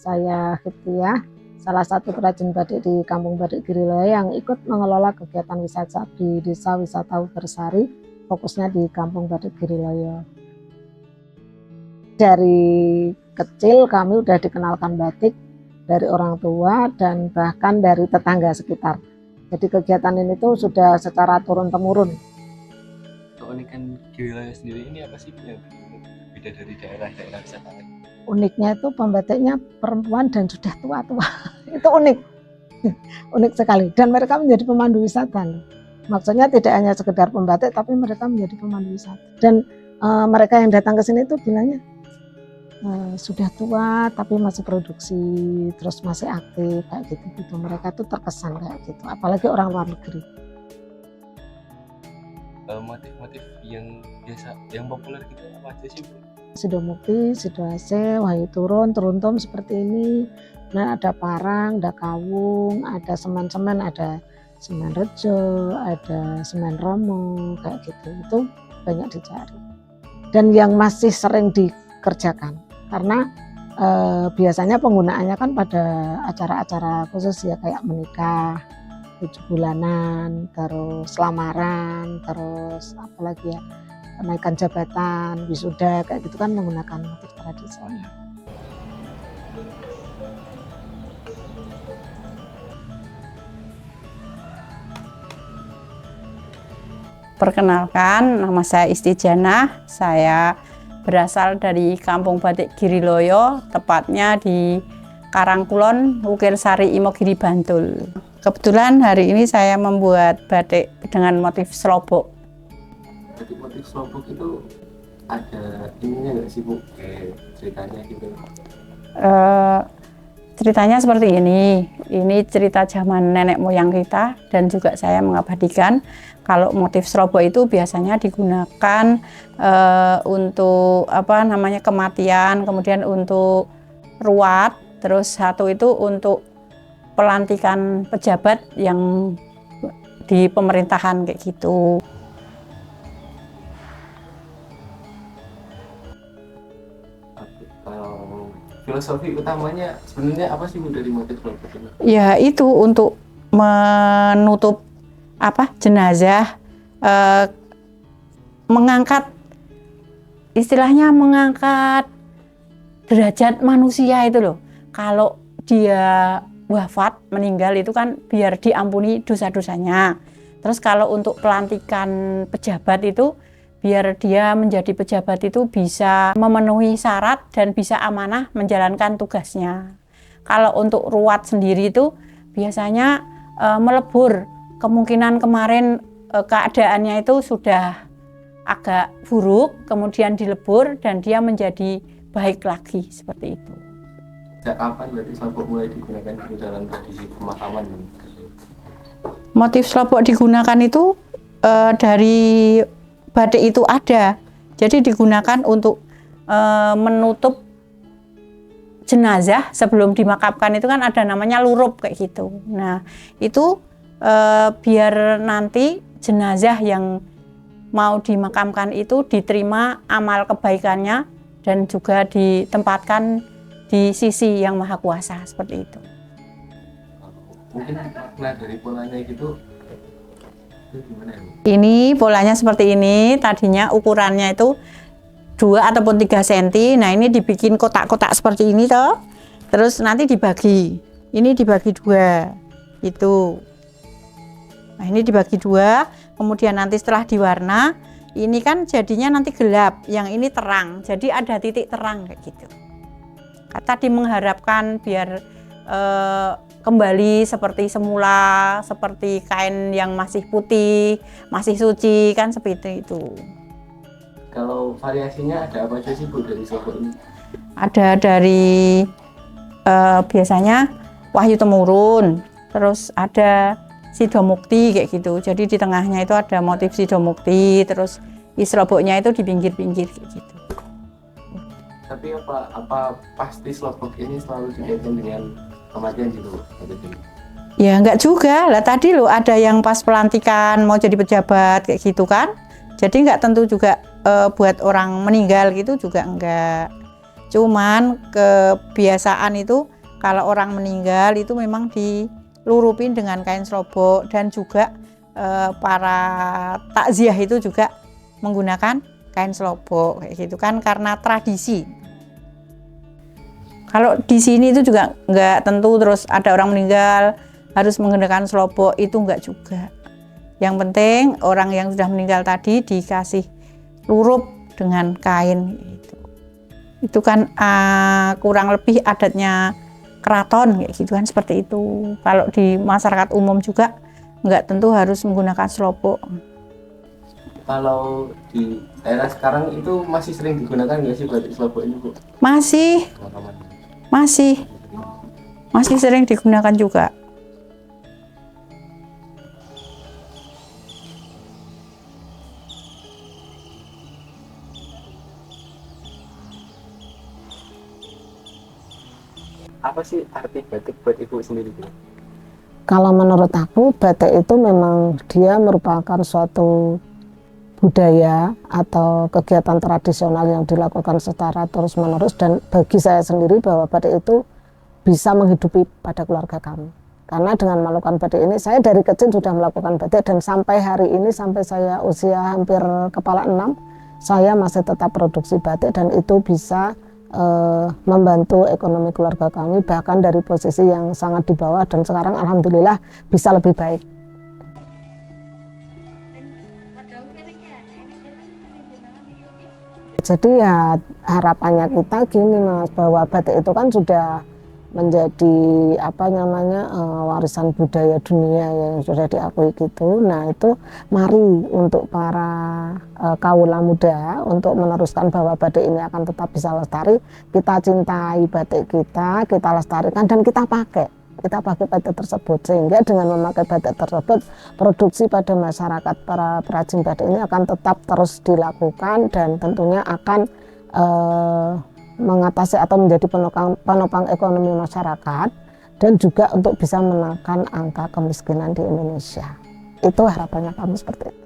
Saya Hiptiah, salah satu perajin batik di Kampung Batik Giriloyo yang ikut mengelola kegiatan wisata di Desa Wisata Ubersari, fokusnya di Kampung Batik Giriloyo. Dari kecil kami udah dikenalkan batik dari orang tua dan bahkan dari tetangga sekitar. Jadi kegiatan ini tuh sudah secara turun-temurun. Keunikan Giriloyo sendiri ini apa sih yang beda dari daerah-daerah wisata? Uniknya itu pembatiknya perempuan dan sudah tua-tua. Itu unik. Unik sekali. Dan mereka menjadi pemandu wisata. Maksudnya tidak hanya sekedar pembatik, tapi mereka menjadi pemandu wisata. Dan mereka yang datang ke sini itu bilangnya sudah tua tapi masih produksi, terus masih aktif kayak gitu. Mereka tuh terkesan kayak gitu. Apalagi orang luar negeri. Motif-motif yang biasa, yang populer gitu apa aja sih, Bu? Sidomukti, Sidoase, Wahyu Turun, Teruntum seperti ini. Nah, ada parang, ada kawung, ada semen-semen, ada semen rejo, ada semen romo, kayak gitu. Itu banyak dicari. Dan yang masih sering dikerjakan, karena biasanya penggunaannya kan pada acara-acara khusus ya, kayak menikah, 7 bulanan, terus lamaran, terus apalagi ya, kenaikan jabatan, wisuda, kayak gitu kan menggunakan motif tradisional. Perkenalkan, nama saya Istijanah. Saya berasal dari Kampung Batik Giriloyo, tepatnya di Karangkulon, Wukirsari, Imogiri, Bantul. Kebetulan hari ini saya membuat batik dengan motif slobok. Jadi motif slobok itu ada ininya nggak sih, Bu? Kayak ceritanya gitu? Ceritanya seperti ini cerita zaman nenek moyang kita, dan juga saya mengabadikan kalau motif slobok itu biasanya digunakan untuk kematian, kemudian untuk ruat, terus satu itu untuk pelantikan pejabat yang di pemerintahan kayak gitu. Filosofi utamanya sebenarnya apa sih, Bu, dari motif slobok ini? Ya itu untuk menutup jenazah, mengangkat, istilahnya mengangkat derajat manusia itu loh. Kalau dia wafat, meninggal itu kan biar diampuni dosa-dosanya. Terus kalau untuk pelantikan pejabat itu biar dia menjadi pejabat itu bisa memenuhi syarat dan bisa amanah menjalankan tugasnya. Kalau untuk ruat sendiri itu biasanya melebur. Kemungkinan kemarin keadaannya itu sudah agak buruk, kemudian dilebur dan dia menjadi baik lagi, seperti itu. Sejak kapan berarti slobok mulai digunakan di dalam tradisi pemakaman? Motif slobok digunakan itu dari batik itu ada, jadi digunakan untuk menutup jenazah sebelum dimakamkan. Itu kan ada namanya lurup kayak gitu. Nah itu biar nanti jenazah yang mau dimakamkan itu diterima amal kebaikannya dan juga ditempatkan di sisi yang maha kuasa, seperti itu. Mungkin makna dari polanya gitu gimana? Ini polanya seperti ini, tadinya ukurannya itu 2 ataupun 3 cm. Nah ini dibikin kotak-kotak seperti ini toh. Terus nanti dibagi. Ini dibagi 2. Itu. Nah ini dibagi 2, kemudian nanti setelah diwarna, ini kan jadinya nanti gelap, yang ini terang. Jadi ada titik terang kayak gitu. Tadi mengharapkan biar kembali seperti semula, seperti kain yang masih putih, masih suci, kan seperti itu. Kalau variasinya ada apa aja sih, Bu, dari slobok ini? Ada dari biasanya Wahyu Temurun, terus ada Sidomukti kayak gitu. Jadi di tengahnya itu ada motif Sidomukti, terus Isloboknya itu di pinggir-pinggir kayak gitu. Tapi apa pasti Slobok ini selalu dikaitkan dengan kematian gitu? Ya enggak juga lah, tadi lo ada yang pas pelantikan mau jadi pejabat kayak gitu kan. Jadi enggak tentu juga buat orang meninggal gitu juga enggak. Cuman kebiasaan itu kalau orang meninggal itu memang dilurupin dengan kain slobok, dan juga para takziah itu juga menggunakan kain slobok kayak gitu kan, karena tradisi. Kalau di sini itu juga enggak tentu terus ada orang meninggal harus menggunakan slobok, itu enggak juga. Yang penting orang yang sudah meninggal tadi dikasih lurup dengan kain gitu. Itu kan kurang lebih adatnya keraton kayak gitu kan, seperti itu. Kalau di masyarakat umum juga enggak tentu harus menggunakan slobok. Kalau di era sekarang itu masih sering digunakan nggak sih batik slobok ini, Bu? Masih sering digunakan juga. Apa sih arti batik buat Ibu sendiri, Bu? Kalau menurut aku batik itu memang dia merupakan suatu budaya atau kegiatan tradisional yang dilakukan secara terus-menerus, dan bagi saya sendiri bahwa batik itu bisa menghidupi pada keluarga kami. Karena dengan melakukan batik ini, saya dari kecil sudah melakukan batik, dan sampai hari ini, sampai saya usia hampir kepala 6, saya masih tetap produksi batik, dan itu bisa membantu ekonomi keluarga kami, bahkan dari posisi yang sangat di bawah, dan sekarang alhamdulillah bisa lebih baik. Jadi ya harapannya kita gini Mas, bahwa batik itu kan sudah menjadi warisan budaya dunia yang sudah diakui gitu. Nah itu mari untuk para kaula muda untuk meneruskan bahwa batik ini akan tetap bisa lestari. Kita cintai batik kita lestarikan, dan kita pakai batik tersebut, sehingga dengan memakai batik tersebut produksi pada masyarakat para perajin batik ini akan tetap terus dilakukan, dan tentunya akan mengatasi atau menjadi penopang ekonomi masyarakat, dan juga untuk bisa menekan angka kemiskinan di Indonesia. Itu harapannya kami seperti itu.